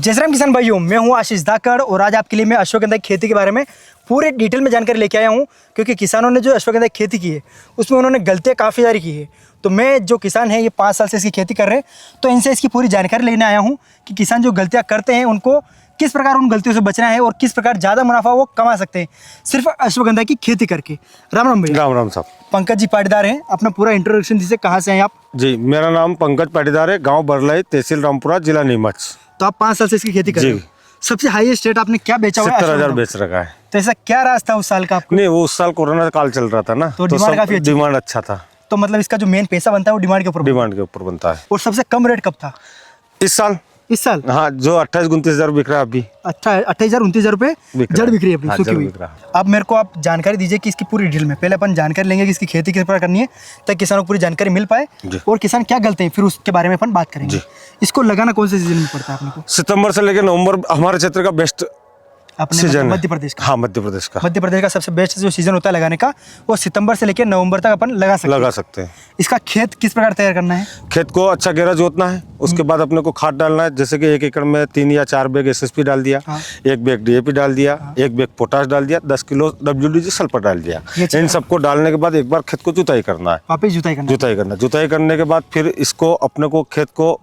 जय श्री राम किसान भाइयों, मैं हूं आशीष धाकड़ और आज आपके लिए मैं अश्वगंधा की खेती के बारे में पूरे डिटेल में जानकारी लेके आया हूं। क्योंकि किसानों ने जो अश्वगंधा की खेती की है उसमें उन्होंने गलतियां काफ़ी सारी की है। तो मैं जो किसान है ये 5 साल से इसकी खेती कर रहे हैं, तो इनसे इसकी पूरी जानकारी लेने आया हूँ कि किसान जो गलतियाँ करते हैं उनको किस प्रकार उन गलतियों से बचना है और किस प्रकार ज़्यादा मुनाफा वो कमा सकते हैं सिर्फ अश्वगंधा की खेती करके। राम राम भैया। राम राम साहब। पंकज जी पाटीदार हैं, अपना पूरा इंट्रोडक्शन दीजिए, कहाँ से हैं आप? जी, मेरा नाम पंकज पाटीदार है, गांव बरलाई, तहसील रामपुरा, जिला नीमच। तो आप 5 साल से इसकी खेती कर रहे हो। सबसे हाईएस्ट रेट आपने क्या बेचा हुआ है? 70,000 बेच रखा है। तो ऐसा क्या राज था उस साल का आपको? नहीं, वो उस साल कोरोना काल चल रहा था ना, तो डिमांड काफी अच्छी डिमांड अच्छा था। तो मतलब इसका जो मेन पैसा बनता है वो डिमांड के ऊपर बनता है। और सबसे कम रेट कब था? इस साल हाँ, जो 28-29,000 बिक रहा है अभी। अच्छा, 28,000-29,000 रुपए जड़ बिक रही है अपनी, हाँ, सूखी हुई। अब मेरे को आप जानकारी दीजिए कि इसकी पूरी डिटेल में। पहले अपन जानकारी लेंगे कि इसकी खेती किस प्रकार करनी है ताकि किसानों को पूरी जानकारी मिल पाए और किसान क्या गलते हैं फिर उसके बारे में अपन बात करेंगे। इसको लगाना कौन से सीजन में पड़ता है अपने को? सितंबर से लेकर नवंबर हमारे क्षेत्र का बेस्ट अपने मध्य प्रदेश का। हाँ, मध्य प्रदेश का सबसे बेस्ट जो सीजन होता है लगाने का वो सितंबर से लेकर नवंबर तक अपन लगा सकते हैं। इसका खेत किस प्रकार तैयार करना है? खेत को अच्छा गहरा जोतना है, उसके बाद अपने को खाद डालना है। जैसे कि 1 एकड़ में 3 या 4 बैग SSP डाल दिया, 1 बैग DAP डाल दिया, 1 बैग पोटाश डाल दिया, 10 किलो WDG सल्फर डाल दिया। इन सबको डालने के बाद एक बार खेत को जुताई करना है। वापस जुताई करने के बाद फिर इसको अपने को खेत को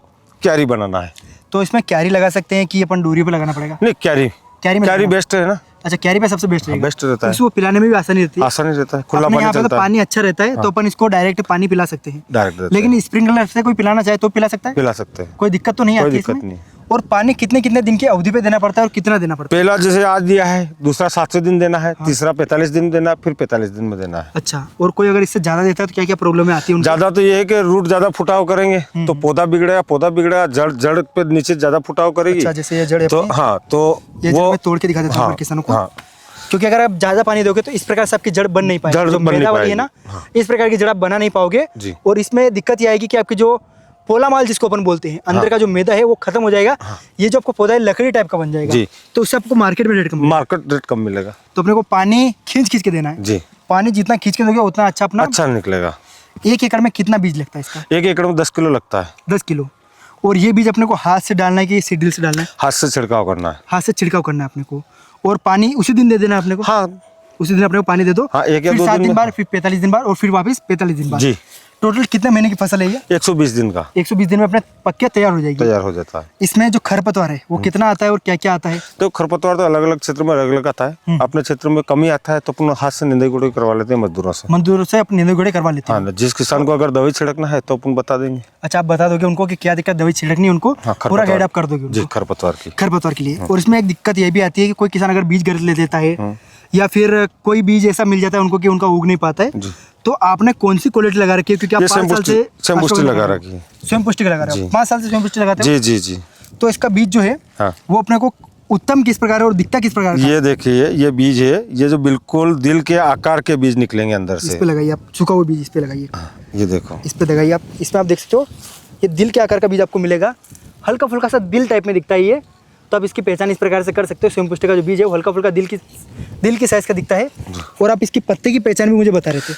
क्यारी बनाना है। तो इसमें क्यारी लगा सकते हैं कि अपन डोरी पे लगाना पड़ेगा? नहीं, क्यारी बेस्ट है ना। अच्छा, क्यारी पे सबसे बेस्ट रहता है। इसको पिलाने में भी आसानी रहती है। खुला पानी चलता है। पानी अच्छा रहता है तो अपन इसको डायरेक्ट पानी पिला सकते हैं। लेकिन स्प्रिंकलर से कोई पिलाना चाहे तो पिला सकता है? कोई दिक्कत तो नहीं आती इसमें? और पानी कितने दिन की अवधि पे देना पड़ता है और कितना देना पड़ता है? पहला जैसे आज दिया है, दूसरा 700 दिन देना है, तीसरा 45 दिन देना है, फिर 45 दिन में देना है। अच्छा, और कोई अगर इससे ज्यादा देता है तो क्या क्या प्रॉब्लम आती है? ज्यादा तो ये है कि रूट ज्यादा फुटाव करेंगे तो पौधा बिगड़ेगा, जड़ पे नीचे ज्यादा फुटाव करेगी। अच्छा, जैसे ये जड़ तो हाँ, तो वो तोड़ के दिखा देता हूँ किसानों को। क्योंकि अगर आप ज्यादा पानी दोगे तो इस प्रकार से आपकी जड़ बन नहीं पाएगी। जो मैदा वाली है ना, इस प्रकार की जड़ आप बना नहीं पाओगे। और इसमें दिक्कत ये आएगी कि आपकी जो पोला माल जिसको अपन बोलते हैं, अंदर का जो मैदा है वो खत्म हो जाएगा। ये जो आपको पौधा है लकड़ी टाइप का बन जाएगा, तो उससे आपको मार्केट रेट कम मिलेगा। तो अपने को पानी खींच के देना है जी। पानी जितना खींच के दोगे उतना अच्छा निकलेगा। 1 एकड़ में कितना बीज लगता है इसका? 1 एकड़ में 10 किलो लगता है। 10 किलो। और ये बीज अपने को हाथ से डालना है कि सीड्रिल से डालना है? हाथ से छिड़काव करना है। अपने को। और पानी उसी दिन दे देना है अपने को? हाँ, उसी दिन अपने को पानी दे दो। हाँ, 1 या 2 दिन बाद, फिर 45 दिन बाद और फिर वापस 45 दिन बाद। जी। टोटल कितने महीने की फसल है ये? 120 दिन का। 120 दिन में अपने पक्के तैयार हो जाता है। इसमें जो खरपतवार है वो कितना आता है और क्या क्या आता है? तो खरपतवार तो अलग अलग क्षेत्र में अलग अलग आता है। अपने क्षेत्र में कमी आता है तो अपन हाथ से निंदाई गुड़ाई करवा लेते हैं मजदूरों से अपनी निंदाई गुड़ाई करवा लेते हैं। हाँ, जिस किसान को अगर दवाई छिड़कना है तो अपन बता देंगे। अच्छा, आप बता दोगे उनको कि क्या दिक्कत दवाई छिड़कनी है उनको? पूरा गाइड आप कर दोगे जी, खरपतवार के लिए। और इसमें एक दिक्कत ये भी आती है कि कोई किसान अगर बीज गलत ले देता है या फिर कोई बीज ऐसा मिल जाता है उनको कि उनका उग नहीं पाता है, तो आपने कौन सी क्वालिटी लगा रखी है? क्योंकि आप 5 साल से स्वयं पुष्टि लगा रखी है। स्वयं पुष्टि लगा रहे हो? 5 साल से स्वयं पुष्टि लगाते हो? जी। तो इसका बीज जो है वो अपने को उत्तम किस प्रकार है और दिखता किस प्रकार है? ये देखिए, ये बीज है, ये जो बिल्कुल दिल के आकार के बीज निकलेंगे अंदर से। इस पे लगाइए आप, सूखा हुआ बीज इस पे लगाइए। ये देखो, इस पे लगाइए आप। इसमें आप देख सकते हो ये दिल के आकार का बीज आपको मिलेगा। हल्का फुल्का सा दिल टाइप में दिखता है ये। तो आप इसकी पहचान इस प्रकार से कर सकते हो। स्वयं पुष्टि का जो बीज है वो हल्का फुल्का दिल की साइज का दिखता है। और आप इसकी पत्ते की पहचान भी मुझे बता रहे थे।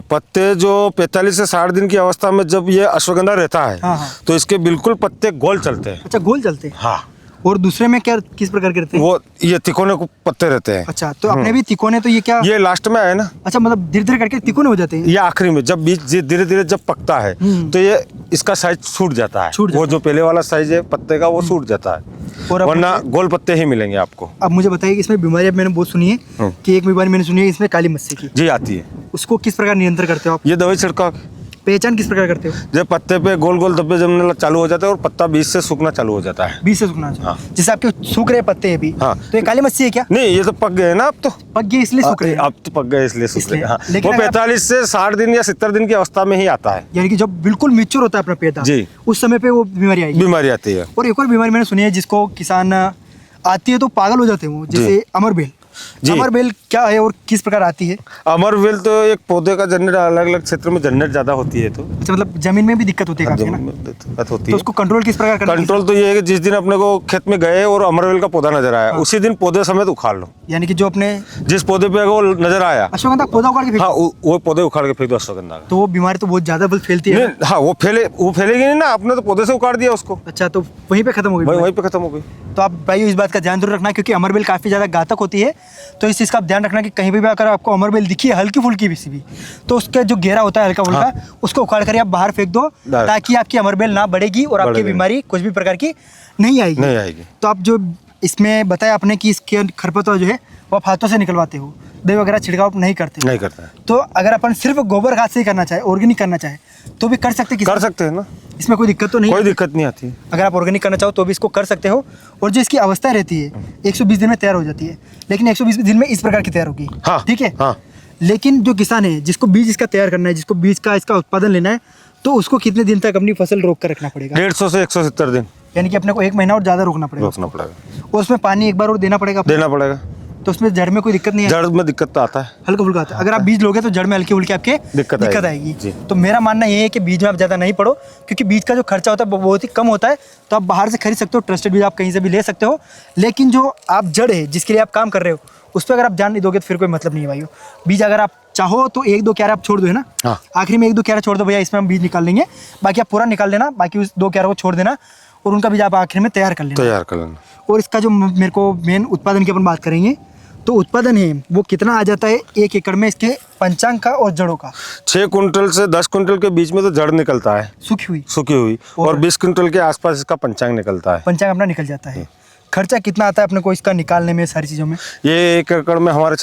पत्ते जो 45 से 60 दिन की अवस्था में जब ये अश्वगंधा रहता है तो इसके बिल्कुल पत्ते गोल चलते हैं। अच्छा, गोल चलते हैं। हाँ। और दूसरे में क्या किस प्रकार के रहते हैं? वो ये तिकोने को पत्ते रहते हैं। अच्छा, तो अपने भी तिकोने, तो ये क्या ये लास्ट में है ना? अच्छा, मतलब धीरे धीरे करके तिकोने हो जाते हैं? ये आखिरी में जब बीज धीरे धीरे जब पकता है तो ये इसका साइज छूट जाता है। वो जो पहले वाला साइज है पत्ते का वो छूट जाता है, वरना गोल पत्ते ही मिलेंगे आपको। अब मुझे बताइए कि इसमें बीमारी मैंने बहुत सुनी है कि एक बीमारी मैंने सुनी है इसमें काली मस्सी की। जी, आती है। उसको किस प्रकार नियंत्रण करते हो आप? ये दवाई छिड़काव। पहचान किस प्रकार करते हो? जब पत्ते पे गोल गोल धब्बे जमने चालू हो जाते हैं और पत्ता बीज से सूखना चालू हो जाता है। बीज से सूखना? हाँ। जैसे आपके सूख रहे पत्ते हैं अभी, तो ये काली मस्सी है क्या? नहीं, ये तो पक गए ना। अब तो पक गए इसलिए सूख रहे हैं। अब तो पक गए इसलिए सूख रहे हैं। हाँ। वो 45 से 60 दिन या 70 दिन की अवस्था में ही आता है। यानी कि जब बिल्कुल मैच्योर होता है अपना पेड़ जी, उस समय पे वो बीमारी आती है। और एक और बीमारी मैंने सुनी है जिसको किसान आती है तो पागल हो जाते हैं वो, जैसे अमरबेल। जी। अमर बेल क्या है और किस प्रकार आती है? अमर वेल तो एक पौधे का जनरेट, अलग अलग क्षेत्र में जनरेट ज़्यादा होती है, तो अच्छा, मतलब जमीन में भी दिक्कत होती है काफी, है जमीन ना? में दिक्कत होती तो है। उसको कंट्रोल किस प्रकार करना है? कंट्रोल तो ये है कि जिस दिन अपने को खेत में गए और अमरवेल का पौधा नजर आया, उसी दिन पौधे समेत उखाड़ लो। यानी कि जो अपने जिस पौधे पे वो नजर आया, अश्वगंधा पौधा उखाड़ के फेंक, हाँ वो पौधे उखाड़ के फेंक दो अश्वगंधा का। तो वो बीमारी तो बहुत ज्यादा बल फैलती है। नहीं, हाँ वो फैलेगी नहीं ना, आपने तो पौधे से उखाड़ दिया उसको, अच्छा, तो वहीं पे खत्म हो गई वहीं बीमारी। वहीं पे खत्म हो गई। तो आप भाई इस बात का ध्यान जरूर रखना, क्योंकि अमरबेल काफ़ी ज़्यादा घातक होती है। तो इस चीज़ का आप ध्यान रखना कि कहीं भी अगर आपको अमरबेल दिखी है हल्की फुल्की भी सी भी, तो उसका जो घेरा होता है हल्का फुल्का, उसको उखाड़ कर आप बाहर फेंक दो, ताकि आपकी अमरबेल ना बढ़ेगी और आपकी बीमारी कुछ भी प्रकार की नहीं आएगी। तो आप जो इसमें बताया आपने कि इसके खरपतवार जो है वो आप हाथों से निकलवाते हो, दही वगैरह छिड़काव नहीं करते? नहीं करता है। तो अगर अपन सिर्फ गोबर खाद से ही करना चाहे, ऑर्गेनिक करना चाहे, तो भी कर सकते हैं? कर सकते हैं ना, इसमें कोई दिक्कत तो नहीं? कोई दिक्कत नहीं आती। अगर आप ऑर्गेनिक करना चाहो तो भी इसको कर सकते हो। और जो इसकी अवस्था रहती है 120 दिन में तैयार हो जाती है, लेकिन 120 दिन में इस प्रकार की तैयार होगी। हाँ, ठीक है। हाँ। लेकिन जो किसान है जिसको बीज इसका तैयार करना है, जिसको बीज का इसका उत्पादन लेना है, तो उसको कितने दिन तक अपनी फसल रोक कर रखना पड़ेगा? 150 से 170 दिन यानी कि अपने को 1 महीना और ज़्यादा रोकना पड़ेगा। और उसमें पानी एक बार और देना पड़ेगा। तो उसमें जड़ में कोई दिक्कत नहीं है? जड़ में दिक्कत तो आता है, हल्का फुल्का आता है। अगर आप बीज लोगे तो जड़ में हल्की फुल्की आपके दिक्कत आएगी। तो मेरा मानना ये है कि बीज में आप ज़्यादा नहीं पड़ो, क्योंकि बीज का जो खर्चा होता है वो बहुत ही कम होता है। तो आप बाहर से खरीद सकते हो, ट्रस्टेड बीज आप कहीं से भी ले सकते हो। लेकिन जो आप जड़ है जिसके लिए आप काम कर रहे हो, उस पर अगर आप ध्यान नहीं दोगे तो फिर कोई मतलब नहीं है भाइयों। बीज अगर आप चाहो तो 1-2 क्यारे आप छोड़ दो, है ना? हाँ। आखिरी में 1-2 क्यारे छोड़ दो भैया, इसमें हम बीज निकाल लेंगे। बाकी आप पूरा निकाल लेना, बाकी उस 2 क्यारे को छोड़ देना और उनका बीज आप आखिर में तैयार कर लेना। और इसका जो मेरे को मेन उत्पादन की अपन बात करेंगे, तो उत्पादन है वो कितना आ जाता है 1 एकड़ में इसके पंचांग का और जड़ों का? 6 कुंटल से 10 कुंटल के बीच में तो जड़ निकलता है, सूखी हुई, और 20 कुंटल के आसपास इसका पंचांग निकलता है। पंचांग अपना निकल जाता है। खर्चा कितना आता है अपने को इसका निकालने में, सारी चीज़ों में? ये 1 एकड़ में हमारे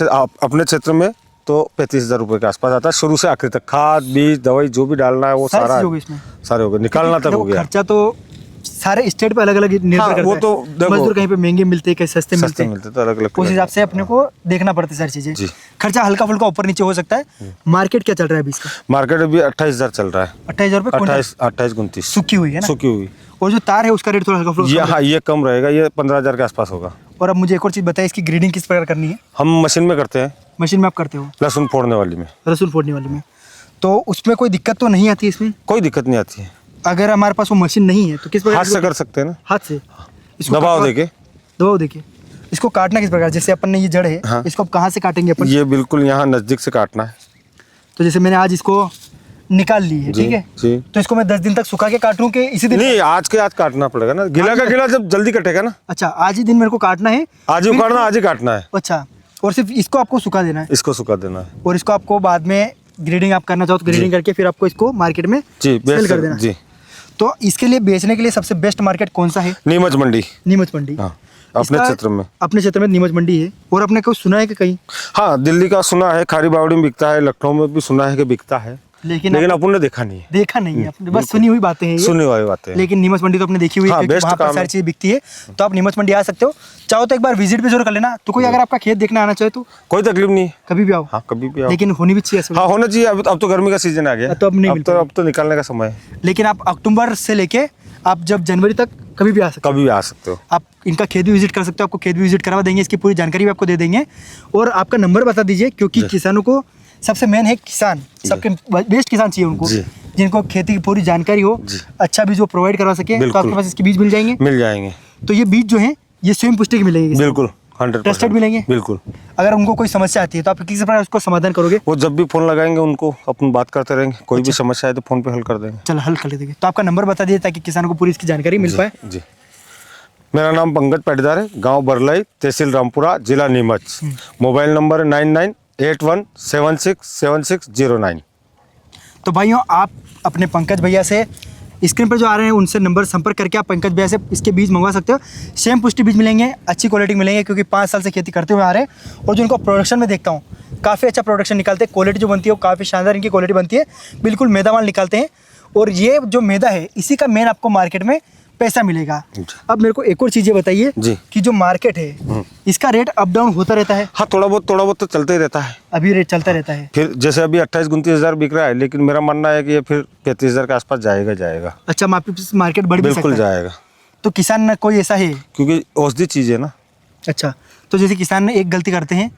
अपने क्षेत्र में तो 35,000 रुपये के आसपास आता है, शुरू से आखिर तक। खाद, बीज, दवाई जो भी डालना है वो सारा इसमें सारे हो गए, निकालना तक हो गया। खर्चा तो सारे स्टेट पे अलग अलग निर्भर करता है। वो तो मजदूर कहीं पे महंगे मिलते हैं, कहीं सस्ते मिलते हैं, तो अलग अलग उस हिसाब से अपने को देखना पड़ती है सारी चीजें। खर्चा हल्का फुल्का ऊपर नीचे हो सकता है। मार्केट क्या चल रहा है अभी इसका? मार्केट अभी 28,000 चल रहा है। 28,000 रुपये? 28-29 सूखी हुई है ना? सूखी हुई। और जो तार है उसका रेट थोड़ा हल्का फुल्का? हाँ, ये कम रहेगा, ये 15,000 के आसपास होगा। और अब मुझे एक और चीज़ बताइए, इसकी ग्रेडिंग किस प्रकार करनी है? हम मशीन में करते हैं। मशीन में आप करते हो? लहसुन फोड़ने वाली में। लहसुन फोड़ने वाली में। तो उसमें कोई दिक्कत तो नहीं आती? इसमें कोई दिक्कत नहीं आती है। अगर हमारे पास वो मशीन नहीं है तो किस प्रकार? हाथ से कर सकते हैं ना। हाथ से दबाव देके इसको काटना किस प्रकार? जैसे अपन ने ये जड़ है, हाँ। इसको अब कहाँ से काटेंगे अपन? ये बिल्कुल यहाँ नजदीक से काटना है। तो जैसे मैंने आज इसको निकाल ली है, ठीक है, तो इसको मैं 10 दिन तक सुखा के काटूं कि इसी दिन? नहीं, आज के आज काटना पड़ेगा ना, गिला का गिला जब जल्दी कटेगा ना। अच्छा, आज ही दिन मेरे को काटना है? आज ही उखाड़ना, आज ही काटना है। अच्छा, और सिर्फ इसको आपको सुखा देना है? इसको सुखा देना है। और इसको आपको बाद में ग्रेडिंग आप करना चाहो तो ग्रेडिंग करके फिर आपको इसको मार्केट में सेल कर देना जी। तो इसके लिए बेचने के लिए सबसे बेस्ट मार्केट कौन सा है? नीमच मंडी। नीमच मंडी, हाँ, अपने क्षेत्र में। अपने क्षेत्र में नीमच मंडी है। और आपने कुछ सुना है कि कहीं? हाँ, दिल्ली का सुना है, खारी बावड़ी में बिकता है, लखनऊ में भी सुना है कि बिकता है, लेकिन अपन ने देखा नहीं है। देखा नहीं है आपने, बस सुनी हुई बातें हैं, सुनी हुई बातें। लेकिन नीमच मंडी तो आपने देखी हुई है, क्योंकि वहाँ पर सारी चीज़ बिकती है। तो आप नीमच मंडी आ सकते हो, चाहो तो एक बार विजिट भी जरूर कर लेना। तो कोई अगर आपका खेत देखने आना चाहे तो कोई तकलीफ नहीं है, कभी भी आओ। हाँ, कभी भी आओ, लेकिन होनी भी चाहिए। हाँ, होना चाहिए। अब तो गर्मी का सीजन आ गया, तो अब नहीं, अब तो निकालने का समय है। लेकिन आप अक्टूबर से लेके आप जब जनवरी तक कभी भी आ सकते हो। कभी भी आ सकते हो। आप इनका खेत भी विजिट कर सकते हो, आपको खेत भी विजिट करवा देंगे, इसकी पूरी जानकारी भी आपको दे देंगे। और आपका नंबर बता दीजिए, क्योंकि किसानों को सबसे मेन है किसान, सबके बेस्ट किसान चाहिए उनको, जिनको खेती की पूरी जानकारी हो, अच्छा बीज वो प्रोवाइड करवा सके। तो आपके पास इसके बीज मिल जाएंगे। तो ये बीज जो है ये स्वयं पुष्टि के मिलेंगे, बिल्कुल 100% ट्रस्टेड मिलेंगे। बिल्कुल। अगर उनको कोई समस्या आती है तो आप किस प्रकार उसको समाधान करोगे? वो जब भी फोन लगाएंगे उनको अपन बात करते रहेंगे, कोई भी समस्या है तो फोन पे हल कर देंगे। चलो, हल कर देंगे। तो आपका नंबर बता दीजिए ताकि किसानों को पूरी इसकी जानकारी मिल पाए। जी, मेरा नाम पंकज पाटीदार है, गांव बरलाई, तहसील रामपुरा, जिला नीमच। मोबाइल नंबर है 9981767609। तो भाइयों, आप अपने पंकज भैया से स्क्रीन पर जो आ रहे हैं उनसे नंबर संपर्क करके आप पंकज भैया से इसके बीज मंगवा सकते हो। सेम पुष्टि बीज मिलेंगे, अच्छी क्वालिटी मिलेंगे, क्योंकि 5 साल से खेती करते हुए आ रहे हैं। और जो इनको प्रोडक्शन में देखता हूँ, काफ़ी अच्छा प्रोडक्शन निकालते हैं, क्वालिटी जो बनती है वो काफ़ी शानदार इनकी क्वालिटी बनती है, बिल्कुल मैदा माल निकालते हैं। और ये जो मैदा है इसी का मेन आपको मार्केट में पैसा मिलेगा। अब मेरे को एक और चीज़ ये बताइए कि जो मार्केट है इसका रेट अप डाउन होता रहता है? हाँ, थोड़ा बहुत तो चलता ही रहता है। अभी रेट चलता रहता है? फिर जैसे अभी 28-29 हज़ार बिक रहा है, लेकिन मेरा मानना है कि ये फिर 35,000 के आसपास जाएगा। अच्छा, मार्केट बढ़ भी सकता है? बिल्कुल जाएगा। तो किसान कोई ऐसा है, क्योंकि औषधि चीज़ है ना, अच्छा, तो जैसे किसान ने एक गलती करते हैं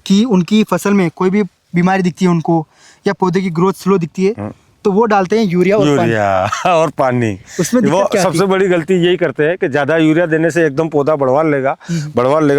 कि उनकी फसल में कोई भी बीमारी दिखती है उनको या पौधे की ग्रोथ स्लो दिखती है तो वो डालते हैं यूरिया और पानी। यूरिया और पानी। उसमें दिक्कत वो क्या आती सबसे बड़ी गलती यही करते हैं कि ज़्यादा यूरिया देने से एकदम पौधा बढ़वा लेगा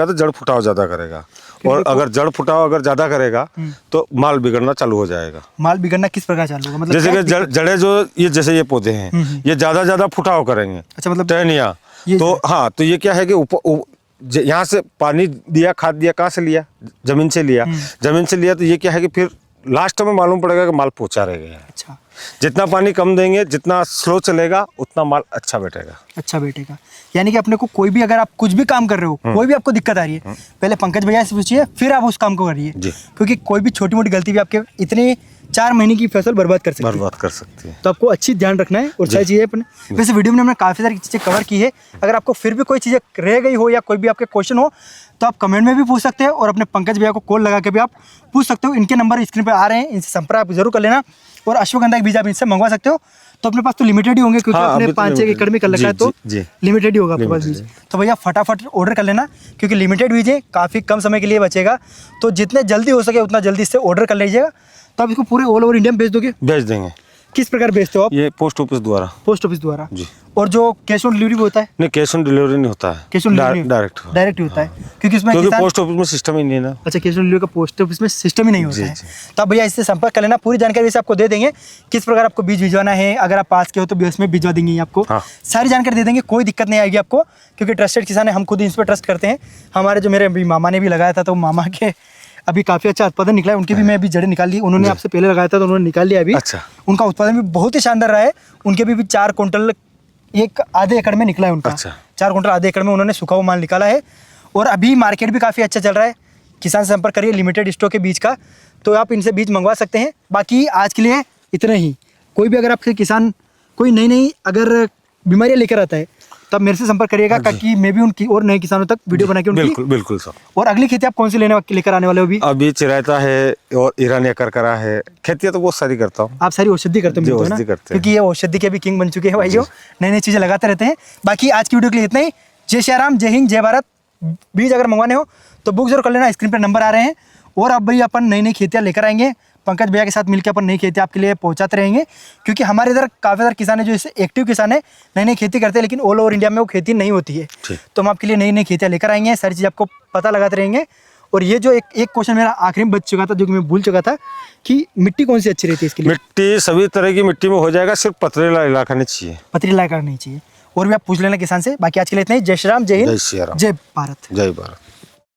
तो जड़ फुटाव ज़्यादा करेगा, और अगर जड़ फुटाव अगर ज़्यादा करेगा तो माल बिगड़ना चालू हो जाएगा। माल बिगड़ना किस प्रकार चालू होगा, मतलब जैसे क्या कि दिक्कत? जड़े जो जैसे ये पौधे हैं ये ज़्यादा फुटाव करेंगे। अच्छा, मतलब टहनियाँ ये तो हाँ, तो ये क्या है कि यहाँ से पानी दिया, खाद दिया, कहाँ से लिया? जमीन से लिया। जमीन से लिया तो ये क्या है कि फिर लास्ट में मालूम पड़ेगा कि माल पोचा रह गया है। अच्छा, जितना पानी कम देंगे, जितना स्लो चलेगा, उतना माल अच्छा बैठेगा। अच्छा बैठेगा। यानी कि अपने को कोई भी, अगर आप कुछ भी काम कर रहे हो, कोई भी आपको दिक्कत आ रही है, पहले पंकज भैया से पूछिए, फिर आप उस काम को करिए, क्योंकि कोई भी छोटी मोटी गलती भी आपके इतने 4 महीने की फसल बर्बाद कर सकती है। तो आपको अच्छी ध्यान रखना है और सारी चीज़ें अपने। वैसे वीडियो में हमने काफ़ी सारी चीज़ें कवर की है। अगर आपको फिर भी कोई चीज़ें रह गई हो या कोई भी आपके क्वेश्चन हो तो आप कमेंट में भी पूछ सकते हैं और अपने पंकज भैया को कॉल लगा के भी आप पूछ सकते हो। इनके नंबर स्क्रीन पर आ रहे हैं, इनसे संपर्क आप जरूर कर लेना और अश्वगंधा के बीज आप इनसे मंगवा सकते हो। तो अपने पास तो लिमिटेड ही होंगे क्योंकि आपने 5-6 एकड़ में कर रखा है, तो लिमिटेड ही होगा आपके पास बीज। तो भैया फटाफट ऑर्डर कर लेना क्योंकि लिमिटेड बीज है, काफ़ी कम समय के लिए बचेगा। तो जितने जल्दी हो सके उतना जल्दी इससे ऑर्डर कर लीजिएगा। तो आप इसको पूरे ऑल ओवर इंडिया में भेज दोगे? भेज देंगे। किस प्रकार भेजते हो आप? ये पोस्ट ऑफिस द्वारा। पोस्ट ऑफिस द्वारा जी। और जो कैश ऑन डिलीवरी भी होता है? नहीं, कैश ऑन डिलीवरी नहीं होता है, कैश ऑन डिलीवरी डायरेक्ट ही होता है क्योंकि इसमें पोस्ट ऑफिस में सिस्टम ही नहीं है ना। अच्छा, कैश ऑन डिलीवरी का पोस्ट ऑफिस में सिस्टम ही नहीं होता है। तो आप भैया इससे संपर्क कर लेना, पूरी जानकारी से आपको दे देंगे किस प्रकार आपको बीज भिजवाना है। अगर आप पास के हो तो बीच में भिजवा देंगे आपको, सारी जानकारी दे देंगे, कोई दिक्कत नहीं आएगी आपको क्योंकि ट्रस्टेड किसान है, हम खुद इन पर ट्रस्ट करते हैं। हमारे जो मेरे मामा ने भी लगाया था तो मामा के अभी काफ़ी अच्छा उत्पादन निकला है, उनकी भी मैं अभी जड़ें निकाल ली। उन्होंने आपसे पहले लगाया था तो उन्होंने निकाल लिया अभी। अच्छा, उनका उत्पादन भी बहुत ही शानदार रहा है। उनके भी 4 क्विंटल एक आधे एकड़ में निकला है उनका। अच्छा। 4 क्विंटल आधे एकड़ में उन्होंने सूखा हुआ माल निकाला है और अभी मार्केट भी काफ़ी अच्छा चल रहा है। किसान से संपर्क करिए लिमिटेड स्टॉक के बीज का, तो आप इनसे बीज मंगवा सकते हैं। बाकी आज के लिए इतना ही। कोई भी अगर आपके किसान कोई नई अगर बीमारियाँ लेकर आता है तो आप मेरे से संपर्क करिएगा ताकि मैं भी उनकी और नए किसानों तक वीडियो बना के उनकी। बिल्कुल सर। और अगली खेती आप कौन सी लेकर आने वाले हो? अभी चिरायता है और ईरानिया करकरा है। खेती तो बहुत सारी करता हूँ। आप सारी औषधि करते हो ना, क्योंकि ये औषधि के भी किंग बन चुके हैं भाइयों, नई चीज़ें लगाते रहते हैं। बाकी आज की वीडियो के लिए इतना ही। जय श्री राम, जय हिंद, जय भारत। बीज अगर मंगवाने हो तो बुक जरूर कर लेना, स्क्रीन पर नंबर आ रहे हैं। और अब भाई अपन नई खेतियाँ लेकर आएंगे, पंकज भैया के साथ मिलकर अपन नई खेती आपके लिए पहुंचाते रहेंगे क्योंकि हमारे इधर काफ़ी सारे किसान है जो इससे एक्टिव किसान है, नई खेती करते हैं, लेकिन ऑल ओवर इंडिया में वो खेती नहीं होती है। तो हम आपके लिए नई खेतियाँ लेकर आएंगे, सारी चीज़ आपको पता लगाते रहेंगे। और ये जो एक क्वेश्चन मेरा आखिरी में बच चुका था जो कि मैं भूल चुका था कि मिट्टी कौन सी अच्छी रहती है इसके लिए? मिट्टी सभी तरह की मिट्टी में हो जाएगा, सिर्फ पथरीला इलाका नहीं चाहिए। पथरीला इलाका नहीं चाहिए। और भी आप पूछ लेना किसान से। बाकी आज के लिए इतना ही। जय श्री राम, जय हिंद, जय भारत। जय भारत।